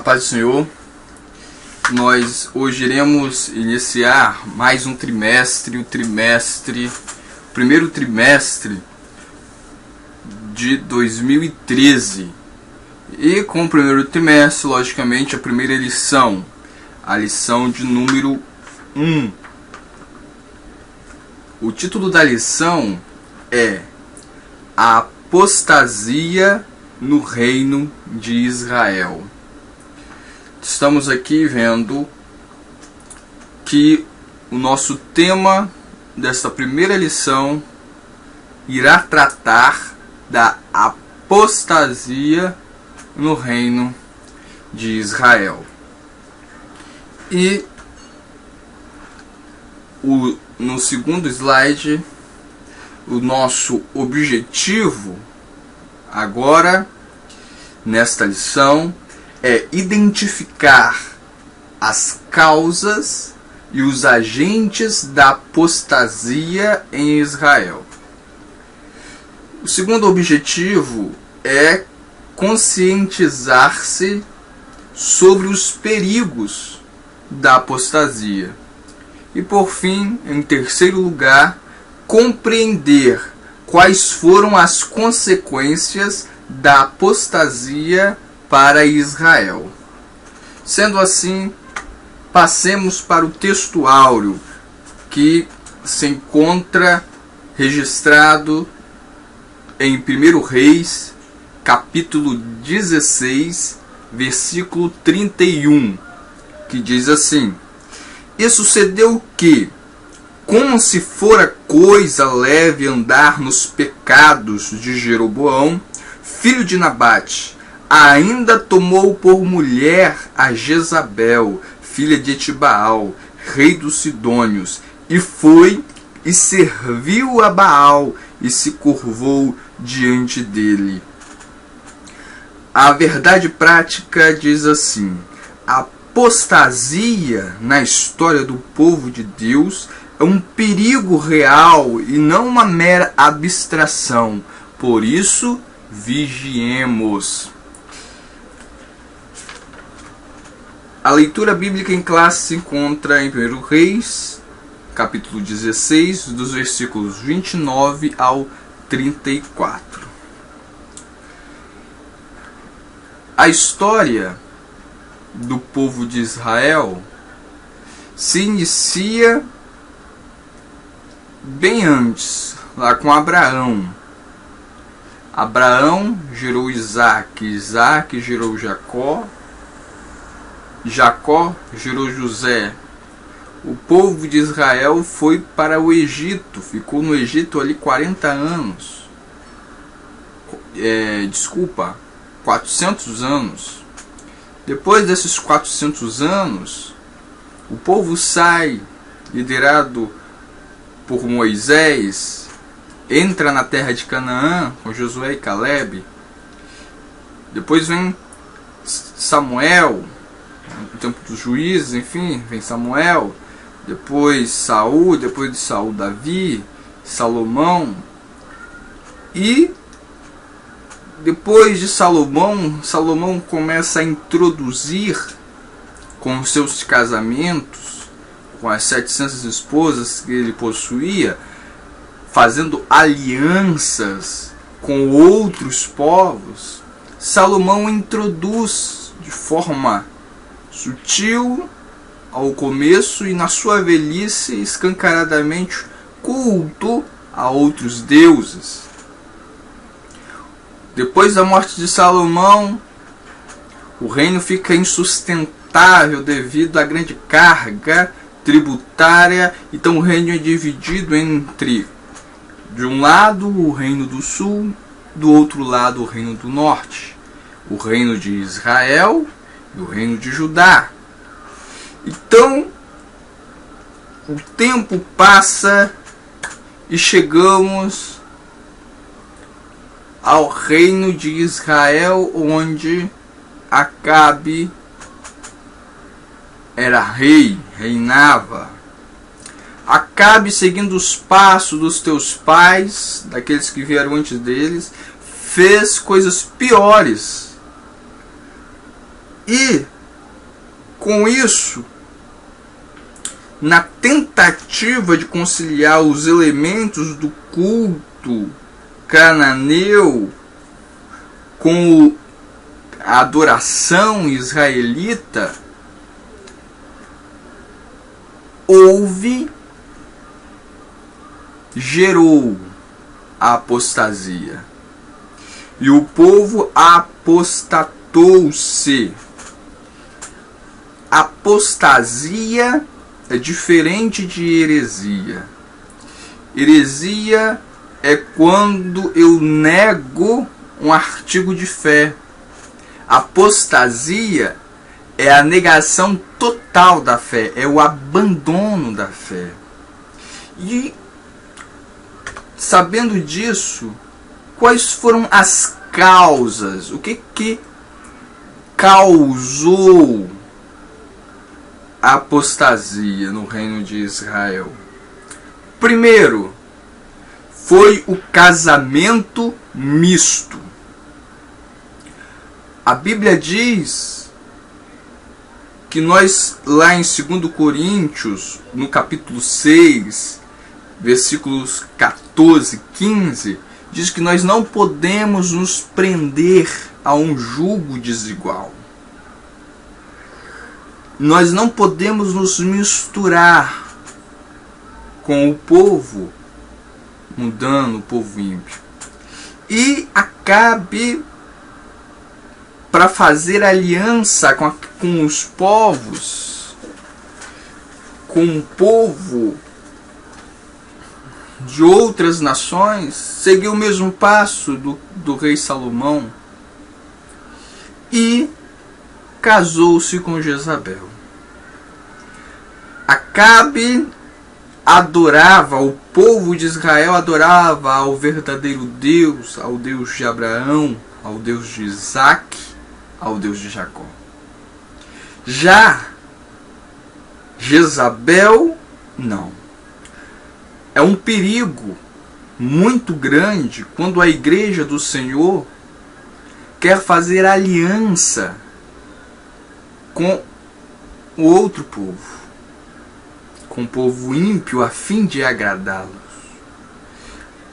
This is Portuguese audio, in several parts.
paz do Senhor, nós hoje iremos iniciar mais um trimestre, o primeiro trimestre de 2013. E com o primeiro trimestre, logicamente, a primeira lição, a lição de número 1. O título da lição é A Apostasia no Reino de Israel. Estamos aqui vendo que o nosso tema desta primeira lição irá tratar da apostasia no reino de Israel. E no segundo slide, o nosso objetivo agora nesta lição é identificar as causas e os agentes da apostasia em Israel. O segundo objetivo é conscientizar-se sobre os perigos da apostasia. E por fim, em terceiro lugar, compreender quais foram as consequências da apostasia para Israel. Sendo assim, passemos para o texto áureo que se encontra registrado em 1 Reis, capítulo 16, versículo 31, que diz assim: E sucedeu que, como se fora coisa leve andar nos pecados de Jeroboão, filho de Nabate, ainda tomou por mulher a Jezabel, filha de Etibaal, rei dos Sidônios, e foi e serviu a Baal e se curvou diante dele. A verdade prática diz assim: a apostasia na história do povo de Deus é um perigo real e não uma mera abstração. Por isso, vigiemos. A leitura bíblica em classe se encontra em 1 Reis, capítulo 16, dos versículos 29 ao 34. A história do povo de Israel se inicia bem antes, lá com Abraão. Abraão gerou Isaac, Isaac gerou Jacó, Jacó gerou José. O povo de Israel foi para o Egito, ficou no Egito ali 40 anos. 400 anos. Depois desses 400 anos, o povo sai, liderado por Moisés, entra na terra de Canaã com Josué e Caleb. Depois vem Samuel, no tempo dos juízes, enfim, vem Samuel. Depois Saul, depois de Saul Davi, Salomão. E depois de Salomão começa a introduzir com seus casamentos, com as 700 esposas que ele possuía, fazendo alianças com outros povos. Salomão introduz de forma sutil ao começo e na sua velhice escancaradamente culto a outros deuses. Depois da morte de Salomão, o reino fica insustentável devido à grande carga tributária. Então o reino é dividido entre, de um lado, o reino do sul, do outro lado, o reino do norte, o reino de Israel e o reino de Judá. Então o tempo passa e chegamos ao reino de Israel, onde Acabe era rei, reinava. Acabe, seguindo os passos dos teus pais, daqueles que vieram antes deles, fez coisas piores. E com isso, na tentativa de conciliar os elementos do culto cananeu com a adoração israelita, gerou a apostasia. E o povo apostatou-se. Apostasia é diferente de heresia. Heresia é quando eu nego um artigo de fé. Apostasia é a negação total da fé, é o abandono da fé. E, sabendo disso, quais foram as causas? O que causou a apostasia no reino de Israel? Primeiro, foi o casamento misto. A Bíblia diz que nós, lá em 2 Coríntios, no capítulo 6, versículos 14 e 15, diz que nós não podemos nos prender a um jugo desigual. Nós não podemos nos misturar com o povo mundano, o povo ímpio. E Acabe, para fazer aliança com os povos, com o povo de outras nações, seguiu o mesmo passo do rei Salomão e casou-se com Jezabel. Acabe adorava, o povo de Israel adorava ao verdadeiro Deus, ao Deus de Abraão, ao Deus de Isaac, ao Deus de Jacó. Já Jezabel, não. É um perigo muito grande quando a igreja do Senhor quer fazer aliança com o outro povo, com o povo ímpio, a fim de agradá-los.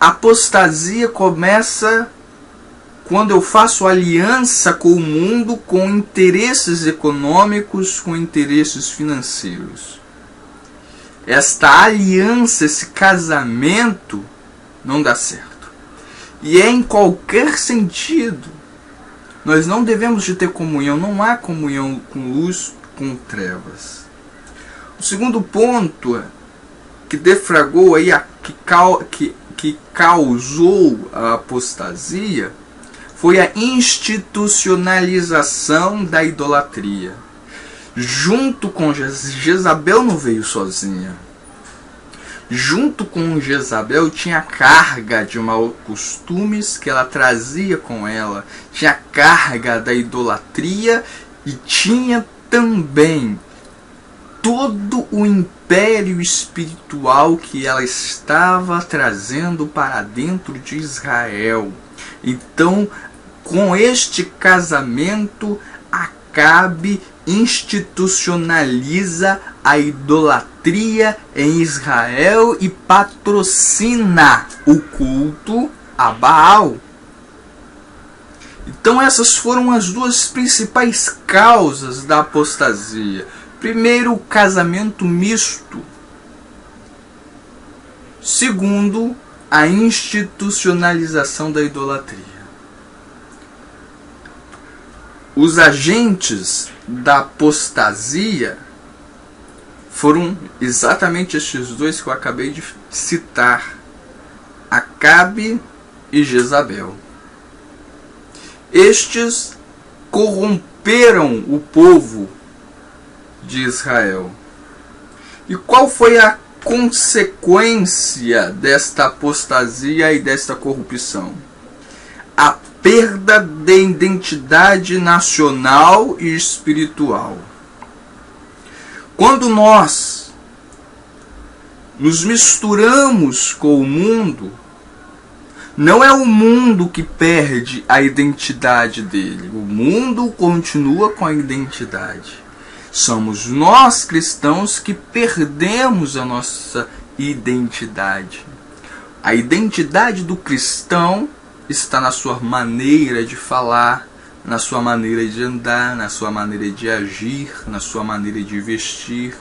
A apostasia começa quando eu faço aliança com o mundo, com interesses econômicos, com interesses financeiros. Esta aliança, esse casamento, não dá certo. E é em qualquer sentido. Nós não devemos de ter comunhão, não há comunhão com luz, com trevas. O segundo ponto que defragou aí, que causou a apostasia, foi a institucionalização da idolatria. Junto com Jezabel não veio sozinha. Junto com Jezabel tinha a carga de maus costumes que ela trazia com ela. Tinha a carga da idolatria e tinha também todo o império espiritual que ela estava trazendo para dentro de Israel. Então, com este casamento, Acabe institucionaliza a idolatria em Israel e patrocina o culto a Baal. Então essas foram as duas principais causas da apostasia. Primeiro, o casamento misto. Segundo, a institucionalização da idolatria. Os agentes da apostasia foram exatamente estes dois que eu acabei de citar: Acabe e Jezabel. Estes corromperam o povo de Israel. E qual foi a consequência desta apostasia e desta corrupção? A perda de identidade nacional e espiritual. Quando nós nos misturamos com o mundo, não é o mundo que perde a identidade dele. O mundo continua com a identidade. Somos nós, cristãos, que perdemos a nossa identidade. A identidade do cristão está na sua maneira de falar, na sua maneira de andar, na sua maneira de agir, na sua maneira de vestir,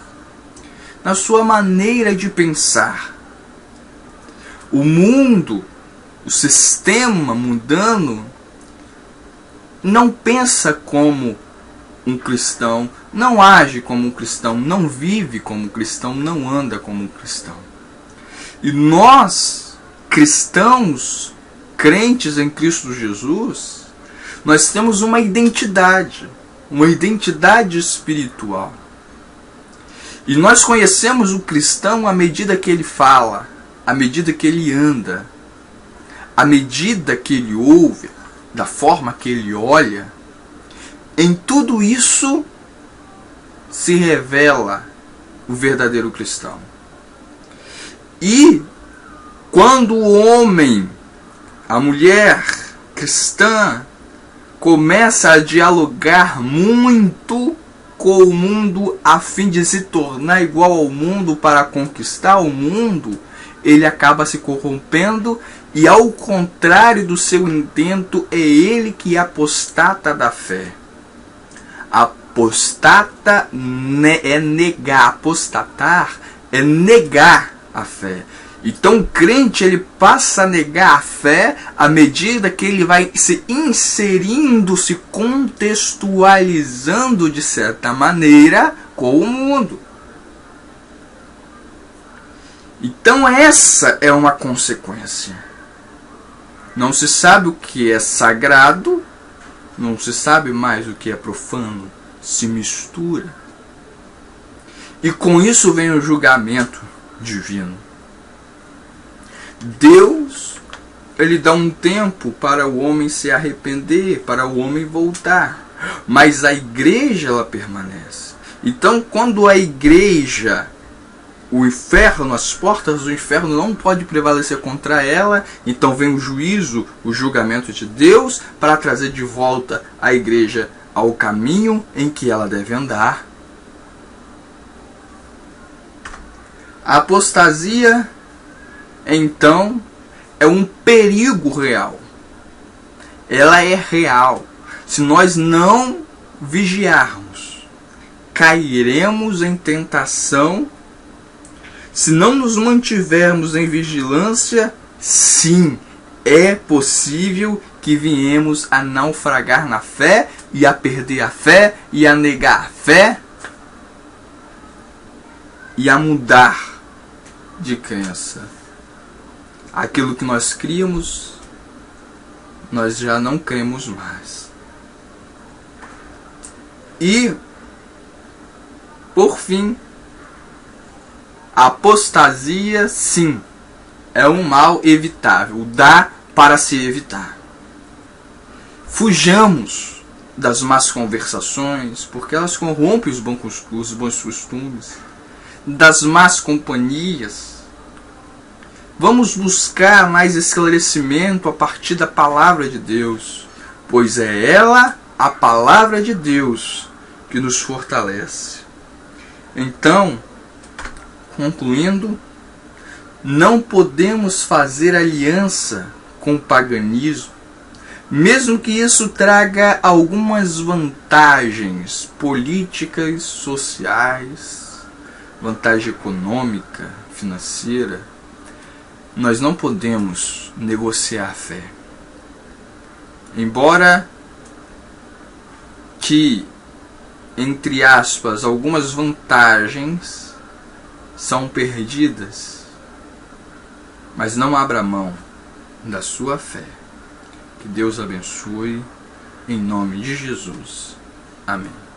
na sua maneira de pensar. O mundo, o sistema mundano, não pensa como um cristão, não age como um cristão, não vive como um cristão, não anda como um cristão. E nós, cristãos, crentes em Cristo Jesus, nós temos uma identidade espiritual. E nós conhecemos o cristão à medida que ele fala, à medida que ele anda, à medida que ele ouve, da forma que ele olha. Em tudo isso se revela o verdadeiro cristão. E quando o homem, a mulher cristã, começa a dialogar muito com o mundo a fim de se tornar igual ao mundo para conquistar o mundo, ele acaba se corrompendo e, ao contrário do seu intento, é ele que apostata da fé. Apostata é negar, apostatar é negar a fé. Então o crente, ele passa a negar a fé à medida que ele vai se inserindo, se contextualizando de certa maneira com o mundo. Então essa é uma consequência. Não se sabe o que é sagrado, não se sabe mais o que é profano, se mistura. E com isso vem o julgamento divino. Deus, ele dá um tempo para o homem se arrepender, para o homem voltar. Mas a igreja, ela permanece. Então, quando a igreja, o inferno, as portas do inferno não podem prevalecer contra ela, então vem o juízo, o julgamento de Deus para trazer de volta a igreja ao caminho em que ela deve andar. A apostasia, então, é um perigo real. Ela é real. Se nós não vigiarmos, cairemos em tentação. Se não nos mantivermos em vigilância, sim, é possível que viemos a naufragar na fé e a perder a fé e a negar a fé e a mudar de crença. Aquilo que nós críamos, nós já não cremos mais. E, por fim, a apostasia, sim, é um mal evitável, dá para se evitar. Fujamos das más conversações, porque elas corrompem os bons costumes, das más companhias. Vamos buscar mais esclarecimento a partir da palavra de Deus, pois é ela, a palavra de Deus, que nos fortalece. Então, concluindo, não podemos fazer aliança com o paganismo, mesmo que isso traga algumas vantagens políticas, sociais, vantagem econômica, financeira. Nós não podemos negociar a fé. Embora que, entre aspas, algumas vantagens são perdidas, mas não abra mão da sua fé. Que Deus abençoe, em nome de Jesus. Amém.